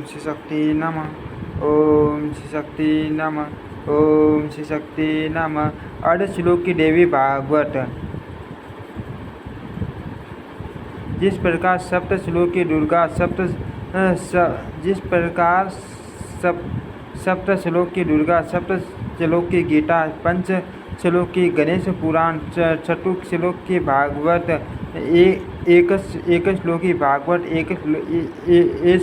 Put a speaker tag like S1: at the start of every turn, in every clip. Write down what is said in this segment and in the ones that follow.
S1: श्री शक्ति नमः। ओम श्री शक्ति नमः। ओम श्री शक्ति नमः। अर्ध श्लोक की देवी भागवत। जिस प्रकार सप्त श्लोक की दुर्गा जिस प्रकार सप्त श्लोक की दुर्गा, सप्त श्लोक की गीता, पंच श्लोक की गणेश पुराण, चतुर्थ श्लोक की भागवत, एक श्लोकी भागवत, एक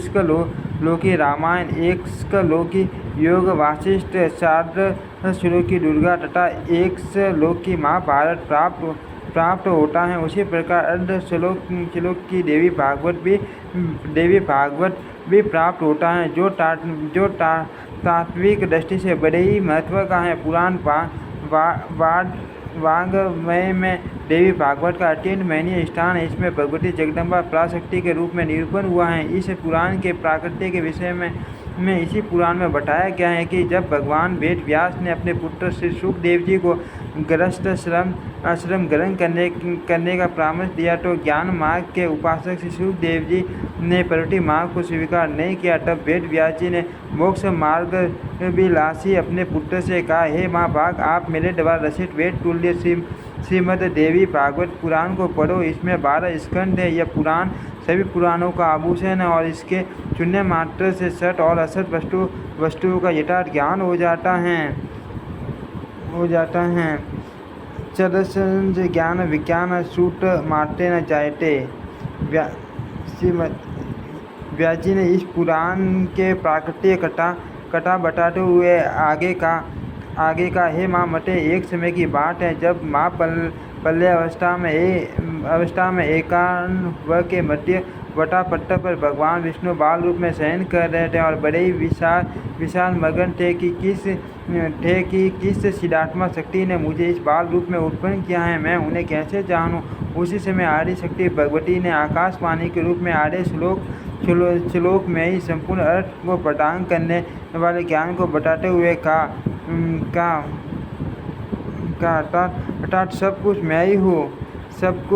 S1: श्लोकी रामायण, एक श्लोकी योग वासिष्ठ, सार्ध श्लोकी दुर्गा तथा एक श्लोकी महाभारत प्राप्त होता है, उसी प्रकार अर्ध श्लोक की देवी भागवत भी प्राप्त होता है, जो तात्विक दृष्टि से बड़े ही महत्व का है। पुराण वाङ्मय में देवी भागवत का अत्यंत महनीय स्थान है। इसमें भगवती जगदम्बा पराशक्ति के रूप में निरूपण हुआ है। इस पुराण के प्राकट्य के विषय में इसी पुराण में बताया गया है कि जब भगवान वेद व्यास ने अपने पुत्र श्री सुखदेव जी को गृहस्थ आश्रम ग्रहण करने का परामर्श दिया तो ज्ञान मार्ग के उपासक श्री सुखदेव जी ने प्रवृत्ति मार्ग को स्वीकार नहीं किया। तब वेद व्यास जी ने मोक्ष मार्ग विलासी अपने पुत्र से कहा, हे महाभाग, आप मेरे द्वारा रचित वेद तुल्य श्रीमद् देवी भागवत पुराण को पढ़ो। इसमें 12 स्कंद है। यह पुराण सभी पुराणों का आभूषण है और इसके सुनने मात्र से सत और असत वस्तुओं का यथार्थ ज्ञान हो जाता है। चरसंज ज्ञान विज्ञान सूट मारते न जायते। व्यास जी ने इस पुराण के प्राकट्य कथा बताते हुए आगे का हे माँ मते, एक समय की बात है जब माँ पल्ले अवस्था में एकांत के मध्य वटापट्टा पर भगवान विष्णु बाल रूप में शयन कर रहे थे और बड़े ही विशाल मगन थे कि किस सिद्धात्मा शक्ति ने मुझे इस बाल रूप में उत्पन्न किया है, मैं उन्हें कैसे जानूं। उसी समय आदि शक्ति भगवती ने आकाशवाणी के रूप में आधे श्लोक में ही संपूर्ण अर्थ को प्रदान करने वाले ज्ञान को बताते हुए कहा अर्थात सब कुछ मैं ही हूँ, सब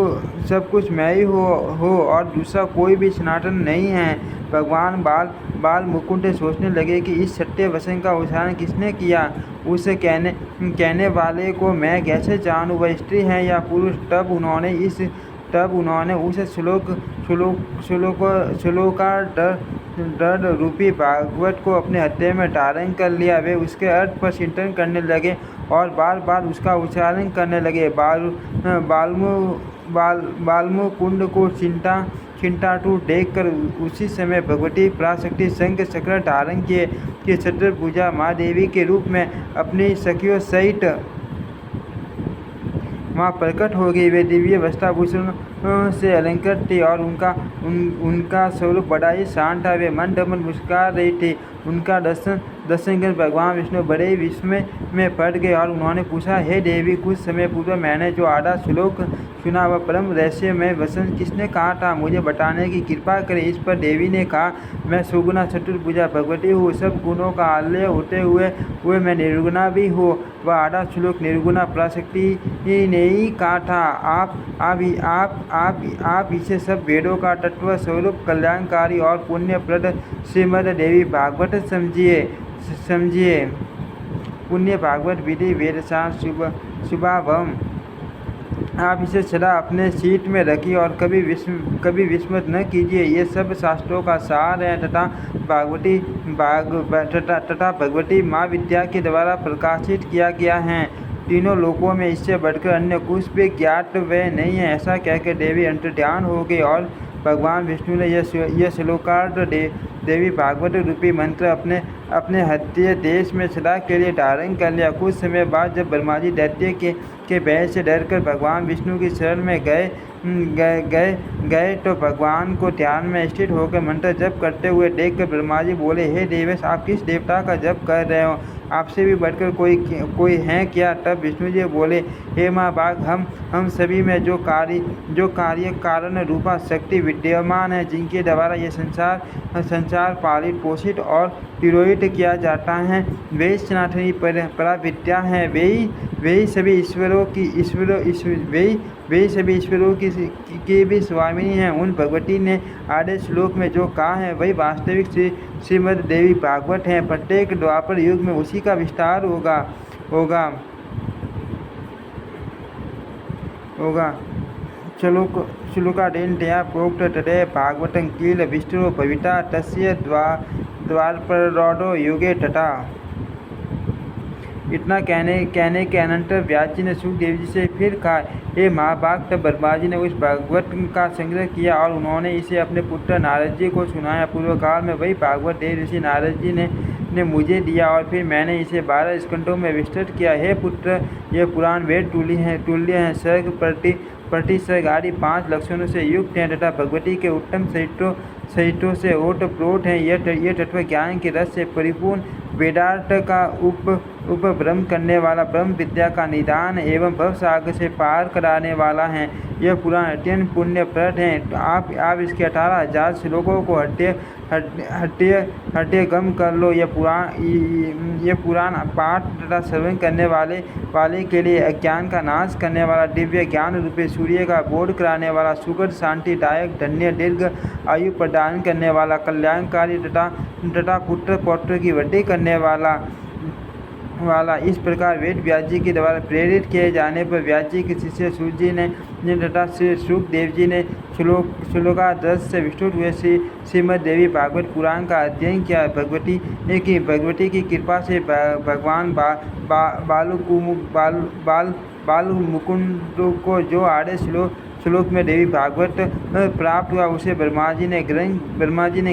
S1: कुछ मैं ही हो और दूसरा कोई भी सनातन नहीं है। भगवान बाल मुकुंद सोचने लगे कि इस सत्य वचन का उच्चारण किसने किया, उसे कहने वाले को मैं कैसे जानूं, वह स्त्री है या पुरुष। तब उन्होंने उस श्लोकार्ध रूपी भागवत को अपने हृदय में धारण कर लिया। वे उसके अर्थ पर चिंतन करने लगे और बार बार उसका उच्चारण करने लगे। बालमुकुंद को चिंतातुर देखकर उसी समय भगवती पराशक्ति शंख चक्र धारण किए चतुर्भुजा माँ देवी के रूप में अपनी सखियों सहित माँ प्रकट हो गई। वे दिव्य वस्त्राभूषण से अलंकृत थी और उनका स्वरूप बड़ा ही शांत था। वे मंद मुस्कुरा रही थी। उनका दर्शन कर भगवान विष्णु बड़े ही विस्मय में पड़ गए और उन्होंने पूछा, हे देवी, कुछ समय पूर्व मैंने जो आधा श्लोक सुना वह परम रहस्यमय वचन किसने कहा था, मुझे बताने की कृपा करें। इस पर देवी ने कहा, मैं सुगुणा चतुर्भुजा भगवती हूँ, सब गुणों का आलय होते हुए मैं निर्गुणा भी हूँ। वह आधा श्लोक निर्गुणा पराशक्ति ने ही कहा था। आप इसे सब वेदों का तत्व स्वरूप कल्याणकारी और पुण्यप्रद श्रीमद् देवी भागवत समझिए। पुण्य भागवत विधि वेदशास्त्र शुभाभम। आप इसे सदा अपने सीट में रखिए और कभी विस्मृत न कीजिए। ये सब शास्त्रों का सार है तथा भगवती माँ विद्या के द्वारा प्रकाशित किया गया है। तीनों लोकों में इससे बढ़कर अन्य कुछ भी ज्ञात व नहीं है। ऐसा कहकर देवी अंतर्ध्यान हो गई और भगवान विष्णु ने यह श्लोकार्ध देवी भागवत रूपी मंत्र अपने हृदय देश में सदा के लिए धारण कर लिया। कुछ समय बाद जब ब्रह्मा जी दैत्य के भय से डरकर भगवान विष्णु की शरण में गए तो भगवान को ध्यान में स्थित होकर मंत्र जप करते हुए देखकर ब्रह्मा जी बोले, हे देवेश, आप किस देवता का जप कर रहे हो, आपसे भी बढ़कर कोई है क्या। तब विष्णु जी बोले, हे महाभाग, हम सभी में जो कार्य कारण रूपा शक्ति विद्यमान है, जिनके द्वारा ये संसार पालित पोषित और तिरोहित किया जाता है, वे सनातनी परा विद्या है। वे ही सभी वे सभी ईश्वरों की भी स्वामिनी हैं। उन भगवती ने आधे श्लोक में जो कहा है वही वास्तविक श्रीमद् देवी भागवत है। प्रत्येक द्वापर युग में उसी का विस्तार होगा होगा होगा श्लोकादेनतया प्रोक्त तदेव भागवतं किल विष्णुरो भविता तस्य द्वापरोऽधो युगे तथा। इतना कहने के अनंतर व्यास जी ने सुखदेव जी से फिर कहा, हे महाभाग, तब ब्रह्मा जी ने उस भागवत का संग्रह किया और उन्होंने इसे अपने पुत्र नारद जी को सुनाया। पूर्व काल में वही भागवत देव ऋषि नारद जी ने मुझे दिया और फिर मैंने इसे 12 स्कंधों में विस्तृत किया। हे पुत्र, यह पुराण वेद तुल्य हैं, सर्ग प्रतिसर्ग आदि 5 लक्षणों से युक्त हैं तथा भगवती के उत्तम सहितों से ओतप्रोत हैं। यह तत्व ज्ञान के रस से परिपूर्ण, वेदार्थ का उपभ्रम करने वाला, ब्रह्म विद्या का निदान एवं भवसागर से पार कराने वाला है। यह पुराण अत्यंत पुण्यप्रद है। आप इसके 18,000 श्लोकों को हट्टे गम कर लो। यह पुराण पाठ तथा श्रवण करने वाले के लिए अज्ञान का नाश करने वाला, दिव्य ज्ञान रूपी सूर्य का बोध कराने वाला, सुखद शांतिदायक, धन्य दीर्घ आयु प्रदान करने वाला, कल्याणकारी तथा पुत्र पौत्र की वृद्धि करने वाला। इस प्रकार वेद व्यास जी के द्वारा प्रेरित किए जाने पर व्यास जी के शिष्य सूत जी ने तथा श्री सुखदेव जी ने श्लोकादर्श से विस्तृत हुए श्रीमद् देवी भागवत पुराण का अध्ययन किया। भगवती की कृपा से भगवान बाल मुकुंद को जो आधे श्लोक में देवी भागवत प्राप्त हुआ, उसे ब्रह्मा जी ने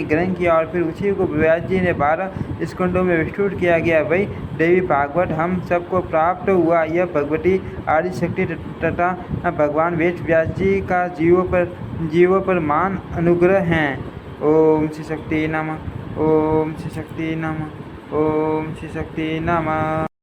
S1: ग्रहण किया और फिर उसी को व्यास जी ने 12 स्कंदों में विस्तृत किया गया। वही देवी भागवत हम सबको प्राप्त हुआ। यह भगवती आदि शक्ति तथा भगवान वेद व्यास जी का जीवों पर मान अनुग्रह हैं। ओम श्री शक्ति नमः। ओम श्री शक्ति नमः। ओम श्री शक्ति नमः।